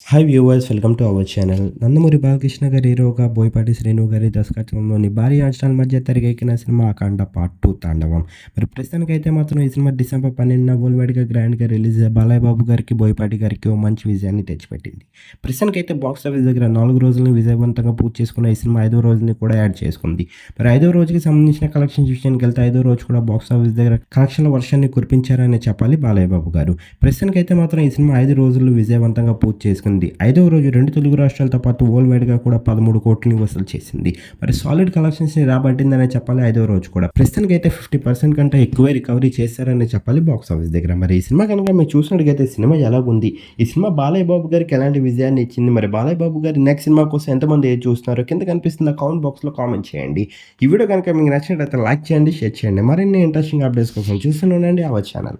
Hi viewers, welcome to our channel. Nandamuri Balakrishna గారి హీరోగా బోయపాటి శ్రీను గారి దర్శకత్వంలోని భారీ అంచనాల మధ్య తెరకెక్కిన సినిమా అఖండ పార్ట్ 2 తాండవం. మరి ప్రస్తుతానికైతే మాత్రం ఈ సినిమా డిసెంబర్ 12న వరల్డ్ గ్రాండ్గా రిలీజ్ బాలయ్య బాబు గారికి, బోయపాటి గారికి ఓ మంచి విజయాన్ని తెచ్చిపెట్టింది. ప్రస్తుతానికైతే బాక్స్ ఆఫీస్ దగ్గర 4 రోజులను విజయవంతంగా పూర్తి చేసుకున్న ఈ సినిమా 5వ రోజుని కూడా యాడ్ చేసుకుంది. మరి 5వ రోజుకి సంబంధించిన కలెక్షన్స్ విషయానికి వెళ్తే 5వ రోజు కూడా బాక్స్ ఆఫీస్ దగ్గర కలెక్షన్ల వర్షాన్ని కురిపించారని చెప్పాలి బాలయ్య బాబు గారు. ప్రస్తుతానికైతే మాత్రం ఈ సినిమా 5 రోజులు విజయవంతంగా పూర్తి చేసుకుంది. 5వ రోజు 2 తెలుగు రాష్ట్రాలతో పాటు వరల్డ్ వైడ్గా కూడా 13 కోట్లని వసూలు చేసింది. మరి సాలిడ్ కలెక్షన్స్ని రాబట్టిందనే చెప్పాలి. 5వ రోజు కూడా ప్రస్తుతానికి అయితే 50% కంటే ఎక్కువే రికవరీ చేశారని చెప్పాలి బాక్స్ ఆఫీస్ దగ్గర. మరి ఈ సినిమా కనుక మీరు చూసినట్టుగైతే సినిమా ఎలాగుంది, ఈ సినిమా బాలయ్య బాబు గారికి ఎలాంటి విజయాన్ని ఇచ్చింది, మరి బాలయ్య బాబు గారి నెక్స్ట్ సినిమా కోసం ఎంతమంది ఏది చూస్తున్నారో కింద కనిపిస్తున్న కామెంట్ బాక్స్లో కామెంట్ చేయండి. ఈ వీడియో కనుక మీకు నచ్చినట్లయితే లైక్ చేయండి, షేర్ చేయండి. మరిన్ని ఇంట్రెస్టింగ్ అప్డేట్స్ కోసం చూస్తూనే ఉండండి అవర్ ఛానల్.